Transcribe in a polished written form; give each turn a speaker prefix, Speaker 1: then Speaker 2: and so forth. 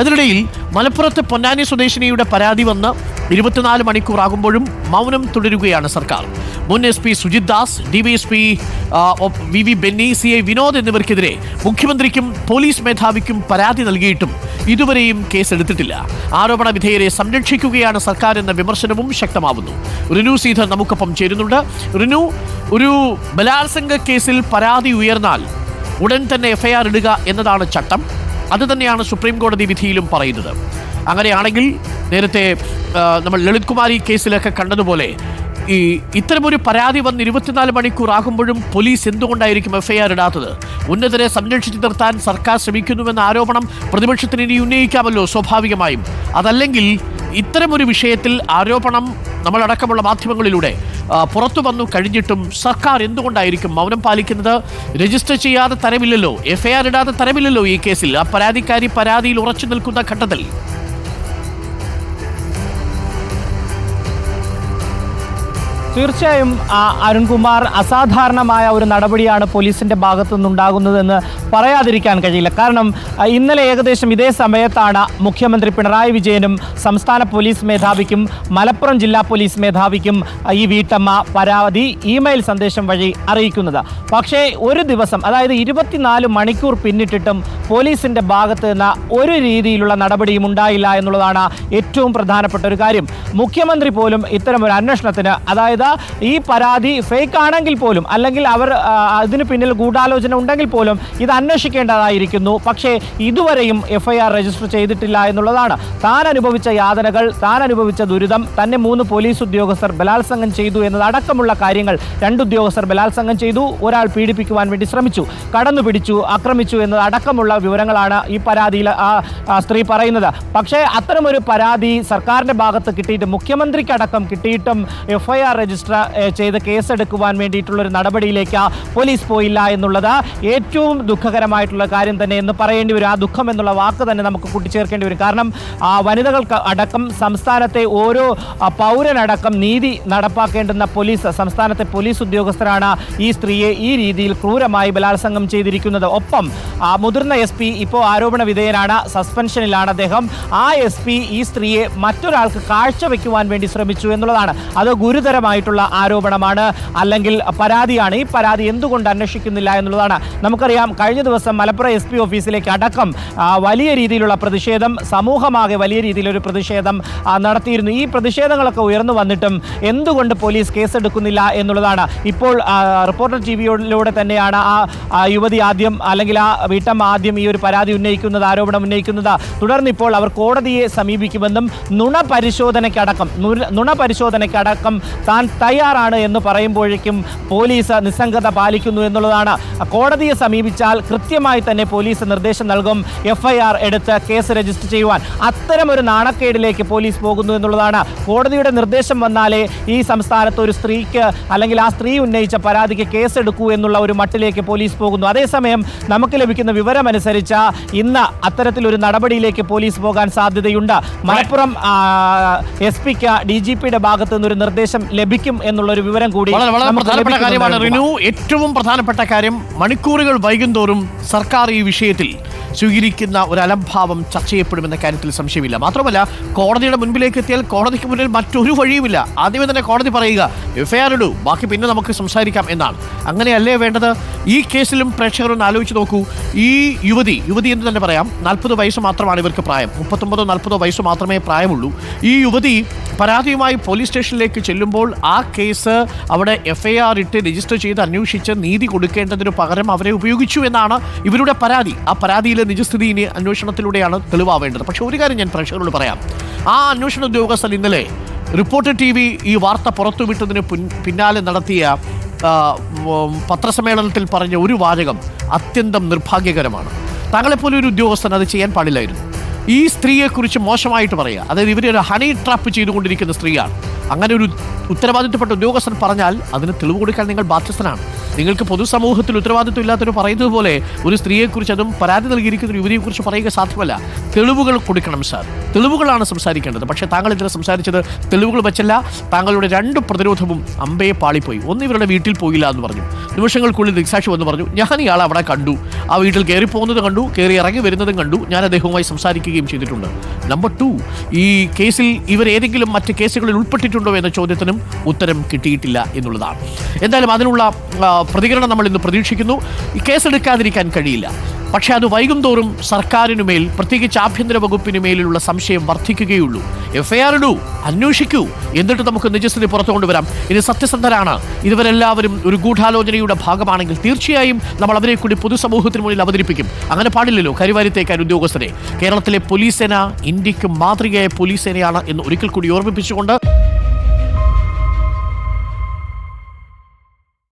Speaker 1: അതിനിടയിൽ മലപ്പുറത്ത് പൊന്നാനി സ്വദേശിനിയുടെ പരാതി വന്ന് 24 മണിക്കൂറാകുമ്പോഴും മൗനം തുടരുകയാണ് സർക്കാർ. മുൻ SP Sujith Das, DYSP VV Benny, CI Vinod എന്നിവർക്കെതിരെ മുഖ്യമന്ത്രിക്കും പോലീസ് മേധാവിക്കും പരാതി നൽകിയിട്ടും ഇതുവരെയും കേസെടുത്തിട്ടില്ല. ആരോപണ വിധേയരെ സംരക്ഷിക്കുകയാണ് സർക്കാർ എന്ന വിമർശനവും ശക്തമാവുന്നു. റിനു സീധർ നമുക്കൊപ്പം ചേരുന്നുണ്ട്. റിനു, ഒരു ബലാത്സംഗ കേസിൽ പരാതി ഉയർന്നാൽ ഉടൻ തന്നെ FIR ഇടുക എന്നതാണ് ചട്ടം. അത് തന്നെയാണ് സുപ്രീം കോടതി വിധിയിലും പറയുന്നത്. അങ്ങനെയാണെങ്കിൽ നേരത്തെ നമ്മൾ ലളിത് കുമാരി കേസിലൊക്കെ കണ്ടതുപോലെ ഇത്തരമൊരു പരാതി വന്ന് 24 മണിക്കൂർ ആകുമ്പോഴും പോലീസ് എന്തുകൊണ്ടായിരിക്കും FIR ഇടാത്തത്? ഉന്നതരെ സംരക്ഷിച്ചു നിർത്താൻ സർക്കാർ ശ്രമിക്കുന്നുവെന്ന ആരോപണം പ്രതിപക്ഷത്തിന് ഇനി ഉന്നയിക്കാമല്ലോ സ്വാഭാവികമായും. അതല്ലെങ്കിൽ ഇത്തരമൊരു വിഷയത്തിൽ ആരോപണം നമ്മളടക്കമുള്ള മാധ്യമങ്ങളിലൂടെ പുറത്തു വന്നു കഴിഞ്ഞിട്ടും സർക്കാർ എന്തുകൊണ്ടായിരിക്കും മൗനം പാലിക്കുന്നത്? രജിസ്റ്റർ ചെയ്യാതെ തരമില്ലല്ലോ, FIR ഇടാതെ തരമില്ലല്ലോ ഈ കേസിൽ. ആ പരാതിക്കാരി പരാതിയിൽ ഉറച്ചു നിൽക്കുന്ന ഘട്ടത്തിൽ
Speaker 2: തീർച്ചയായും അരുൺകുമാർ, അസാധാരണമായ ഒരു നടപടിയാണ് പോലീസിൻ്റെ ഭാഗത്തു നിന്നുണ്ടാകുന്നതെന്ന് പറയാതിരിക്കാൻ കഴിയില്ല. കാരണം ഇന്നലെ ഏകദേശം ഇതേ സമയത്താണ് മുഖ്യമന്ത്രി പിണറായി വിജയനും സംസ്ഥാന പോലീസ് മേധാവിക്കും മലപ്പുറം ജില്ലാ പോലീസ് മേധാവിക്കും ഈ വീട്ടമ്മ പരാതി ഇമെയിൽ സന്ദേശം വഴി അറിയിക്കുന്നത്. പക്ഷേ ഒരു ദിവസം, അതായത് 24 മണിക്കൂർ പിന്നിട്ടിട്ടും പോലീസിൻ്റെ ഭാഗത്ത് നിന്ന് ഒരു രീതിയിലുള്ള നടപടിയും ഉണ്ടായില്ല എന്നുള്ളതാണ് ഏറ്റവും പ്രധാനപ്പെട്ട ഒരു കാര്യം. മുഖ്യമന്ത്രി പോലും ഇത്തരമൊരു അന്വേഷണത്തിന്, അതായത് ഈ പരാതി ഫേക്ക് ആണെങ്കിൽ പോലും, അല്ലെങ്കിൽ അവർ അതിന് പിന്നിൽ ഗൂഢാലോചന ഉണ്ടെങ്കിൽ പോലും ഇത് അന്വേഷിക്കേണ്ടതായിരിക്കുന്നു. പക്ഷേ ഇതുവരെയും FIR രജിസ്റ്റർ ചെയ്തിട്ടില്ല എന്നുള്ളതാണ്. താൻ അനുഭവിച്ച യാതനകൾ, താൻ അനുഭവിച്ച ദുരിതം, തന്നെ 3 പോലീസ് ഉദ്യോഗസ്ഥർ ബലാത്സംഗം ചെയ്തു എന്നതടക്കമുള്ള കാര്യങ്ങൾ, 2 ഉദ്യോഗസ്ഥർ ബലാത്സംഗം ചെയ്തു, ഒരാൾ പീഡിപ്പിക്കുവാൻ വേണ്ടി ശ്രമിച്ചു, കടന്നു പിടിച്ചു, ആക്രമിച്ചു എന്നതടക്കമുള്ള വിവരങ്ങളാണ് ഈ പരാതിയിൽ ആ സ്ത്രീ പറയുന്നത്. പക്ഷേ അത്തരമൊരു പരാതി സർക്കാരിൻ്റെ ഭാഗത്ത് കിട്ടിയിട്ട്, മുഖ്യമന്ത്രിക്കടക്കം കിട്ടിയിട്ടും FIR രജിസ്റ്റർ ചെയ്ത് കേസെടുക്കുവാൻ വേണ്ടിയിട്ടുള്ളൊരു നടപടിയിലേക്ക് പോലീസ് പോയില്ല എന്നുള്ളത് ഏറ്റവും ദുഃഖകരമായിട്ടുള്ള കാര്യം തന്നെ എന്ന് പറയേണ്ടി വരും. ആ ദുഃഖം എന്നുള്ള വാക്ക് തന്നെ നമുക്ക് കൂട്ടിച്ചേർക്കേണ്ടി വരും. കാരണം വനിതകൾക്ക് അടക്കം, സംസ്ഥാനത്തെ ഓരോ പൗരനടക്കം നീതി നടപ്പാക്കേണ്ടുന്ന സംസ്ഥാനത്തെ പോലീസ് ഉദ്യോഗസ്ഥരാണ് ഈ സ്ത്രീയെ ഈ രീതിയിൽ ക്രൂരമായി ബലാത്സംഗം ചെയ്തിരിക്കുന്നത്. ഒപ്പം മുതിർന്ന SP ഇപ്പോൾ ആരോപണ വിധേയനാണ്, സസ്പെൻഷനിലാണ് അദ്ദേഹം. ആ SP ഈ സ്ത്രീയെ മറ്റൊരാൾക്ക് കാഴ്ചവെക്കുവാൻ വേണ്ടി ശ്രമിച്ചു എന്നുള്ളതാണ്. അത് ഗുരുതരമായിട്ടുള്ള ആരോപണമാണ്, അല്ലെങ്കിൽ പരാതിയാണ്. ഈ പരാതി എന്തുകൊണ്ട് അന്വേഷിക്കുന്നില്ല എന്നുള്ളതാണ്. നമുക്കറിയാം, കഴിഞ്ഞ ദിവസം മലപ്പുറം SP ഓഫീസിലേക്ക് അടക്കം വലിയ രീതിയിലുള്ള പ്രതിഷേധം, സമൂഹമാകെ വലിയ രീതിയിലൊരു പ്രതിഷേധം നടത്തിയിരുന്നു. ഈ പ്രതിഷേധങ്ങളൊക്കെ ഉയർന്നു വന്നിട്ടും എന്തുകൊണ്ട് പോലീസ് കേസെടുക്കുന്നില്ല എന്നുള്ളതാണ്. ഇപ്പോൾ റിപ്പോർട്ടർ TVയിലൂടെ തന്നെയാണ് ആ യുവതി ആദ്യം, അല്ലെങ്കിൽ ആ വീട്ടമ്മ ആദ്യം ഈ ഒരു പരാതി ഉന്നയിക്കുന്നത്, ആരോപണം ഉന്നയിക്കുന്നത്. തുടർന്ന് ഇപ്പോൾ അവർ കോടതിയെ സമീപിക്കുമെന്നും നുണ പരിശോധനയ്ക്കടക്കം താൻ തയ്യാറാണ് എന്ന് പറയുമ്പോഴേക്കും പോലീസ് നിസ്സംഗത പാലിക്കുന്നു എന്നുള്ളതാണ്. കോടതിയെ സമീപിച്ചാൽ കൃത്യമായി തന്നെ പോലീസ് നിർദ്ദേശം നൽകും FIR എടുത്ത് കേസ് രജിസ്റ്റർ ചെയ്യുവാൻ. അത്തരമൊരു നാണക്കേടിലേക്ക് പോലീസ് പോകുന്നു എന്നുള്ളതാണ്. കോടതിയുടെ നിർദ്ദേശം വന്നാലേ ഈ സംസ്ഥാനത്ത് ഒരു സ്ത്രീക്ക്, അല്ലെങ്കിൽ ആ സ്ത്രീ ഉന്നയിച്ച പരാതിക്ക് കേസെടുക്കൂ എന്നുള്ള ഒരു മട്ടിലേക്ക് പോലീസ് പോകുന്നു. അതേസമയം നമുക്ക് ലഭിക്കുന്ന വിവരമനുസരിച്ച് ഇന്ന് അത്തരത്തിലൊരു നടപടിയിലേക്ക് പോലീസ് പോകാൻ സാധ്യതയുണ്ട്. മലപ്പുറം SP-ക്ക് DGP-യുടെ ഭാഗത്തു നിന്നൊരു നിർദ്ദേശം ലഭിക്കും എന്നുള്ളൊരു വിവരം കൂടി
Speaker 1: പ്രധാനപ്പെട്ട കാര്യമാണ് റിനു. ഏറ്റവും പ്രധാനപ്പെട്ട കാര്യം, മണിക്കൂറുകൾ വൈകുന്തോറും സർക്കാർ ഈ വിഷയത്തിൽ സ്വീകരിക്കുന്ന ഒരു അലംഭാവം ചർച്ച ചെയ്യപ്പെടുമെന്ന കാര്യത്തിൽ സംശയമില്ല. മാത്രമല്ല, കോടതിയുടെ മുൻപിലേക്ക് എത്തിയാൽ കോടതിക്ക് മുന്നിൽ മറ്റൊരു വഴിയുമില്ല. ആദ്യമേ തന്നെ കോടതി പറയുക FIR ഇടൂ, ബാക്കി പിന്നെ നമുക്ക് സംസാരിക്കാം എന്നാണ്. അങ്ങനെയല്ലേ വേണ്ടത്? ഈ കേസിലും പ്രേക്ഷകരൊന്ന് ആലോചിച്ച് നോക്കൂ. ഈ യുവതി എന്ന് തന്നെ പറയാം, 40 വയസ്സ് മാത്രമാണ് ഇവർക്ക് പ്രായം. 39-40 വയസ്സ് മാത്രമേ പ്രായമുള്ളൂ. ഈ യുവതി പരാതിയുമായി പോലീസ് സ്റ്റേഷനിലേക്ക് ചെല്ലുമ്പോൾ ആ കേസ് അവിടെ FIR ഇട്ട് രജിസ്റ്റർ ചെയ്ത് അന്വേഷിച്ച് നീതി കൊടുക്കേണ്ടതിന് പകരം അവരെ ഉപയോഗിച്ചു എന്നാണ് ഇവരുടെ പരാതി. ആ പരാതിയിലെ നിജസ്ഥിതി ഇനി അന്വേഷണത്തിലൂടെയാണ് തെളിവാവേണ്ടത്. പക്ഷെ ഒരു കാര്യം ഞാൻ പ്രേക്ഷകരോട് പറയാം. ആ അന്വേഷണ ഉദ്യോഗസ്ഥർ ഇന്നലെ റിപ്പോർട്ടർ TV ഈ വാർത്ത പുറത്തുവിട്ടതിന് പിന്നാലെ നടത്തിയ പത്രസമ്മേളനത്തിൽ പറഞ്ഞ ഒരു വാചകം അത്യന്തം നിർഭാഗ്യകരമാണ്. താങ്കളെപ്പോലെ ഒരു ഉദ്യോഗസ്ഥൻ അത് ചെയ്യാൻ പാടില്ലായിരുന്നു. ഈ സ്ത്രീയെക്കുറിച്ച് മോശമായിട്ട് പറയുക, അതായത് ഇവരൊരു ഹണി ട്രാപ്പ് ചെയ്തുകൊണ്ടിരിക്കുന്ന സ്ത്രീയാണ്. അങ്ങനെ ഒരു ഉത്തരവാദിത്തപ്പെട്ട ഉദ്യോഗസ്ഥൻ പറഞ്ഞാൽ അതിന് തെളിവ് കൊടുക്കാൻ നിങ്ങൾ ബാധ്യസ്ഥനാണ്. നിങ്ങൾക്ക് പൊതുസമൂഹത്തിൽ ഉത്തരവാദിത്വം ഇല്ലാത്തവർ പറയുന്നത് പോലെ ഒരു സ്ത്രീയെക്കുറിച്ച്, അതും പരാതി നൽകിയിരിക്കുന്ന ഒരു യുവതിയെക്കുറിച്ച് പറയുക സാധ്യമല്ല. തെളിവുകൾ കൊടുക്കണം സാർ, തെളിവുകളാണ് സംസാരിക്കേണ്ടത്. പക്ഷേ താങ്കൾ ഇതിനെ സംസാരിച്ചത് തെളിവുകൾ വെച്ചല്ല. താങ്കളുടെ 2 പ്രതിരോധവും അമ്പയെ പാളിപ്പോയി. ഒന്ന്, ഇവരുടെ വീട്ടിൽ പോയില്ല എന്ന് പറഞ്ഞു. നിമിഷങ്ങൾക്കുള്ളിൽ ദിക്സാക്ഷി വന്ന് പറഞ്ഞു, ഞാൻ ഇയാൾ അവിടെ കണ്ടു, ആ വീട്ടിൽ കയറി പോകുന്നത് കണ്ടു, കയറി ഇറങ്ങി വരുന്നതും കണ്ടു, ഞാൻ അദ്ദേഹവുമായി സംസാരിക്കുകയും ചെയ്തിട്ടുണ്ട്. നമ്പർ 2, ഈ കേസിൽ ഇവർ ഏതെങ്കിലും മറ്റ് കേസുകളിൽ ഉൾപ്പെട്ടിട്ടുണ്ടോ എന്ന ചോദ്യത്തിനും ഉത്തരം കിട്ടിയിട്ടില്ല എന്നുള്ളതാണ്. എന്തായാലും അതിനുള്ള പ്രതികരണം നമ്മൾ ഇന്ന് പ്രതീക്ഷിക്കുന്നു. ഈ കേസെടുക്കാതിരിക്കാൻ കഴിയില്ല, പക്ഷേ അത് വൈകും തോറും സർക്കാരിനുമേൽ, പ്രത്യേകിച്ച് ആഭ്യന്തര വകുപ്പിന് മേലുള്ള സംശയം വർദ്ധിക്കുകയുള്ളൂ. FIR ഇടൂ, അന്വേഷിക്കൂ, എന്നിട്ട് നമുക്ക് നിജസ്ഥിതി പുറത്തു കൊണ്ടുവരാം. ഇത് സത്യസന്ധരാണ്, ഇതുവരെല്ലാവരും ഒരു ഗൂഢാലോചനയുടെ ഭാഗമാണെങ്കിൽ തീർച്ചയായും നമ്മൾ അവരെ കൂടി പൊതുസമൂഹത്തിന് മുന്നിൽ അവതരിപ്പിക്കും. അങ്ങനെ പാടില്ലല്ലോ കരിവാരിത്തേക്കാൻ ഉദ്യോഗസ്ഥരെ. കേരളത്തിലെ പോലീസ് സേന ഇന്ത്യക്ക് മാതൃകയായ പോലീസ് സേനയാണ് എന്ന് ഒരിക്കൽ കൂടി ഓർമ്മിപ്പിച്ചുകൊണ്ട്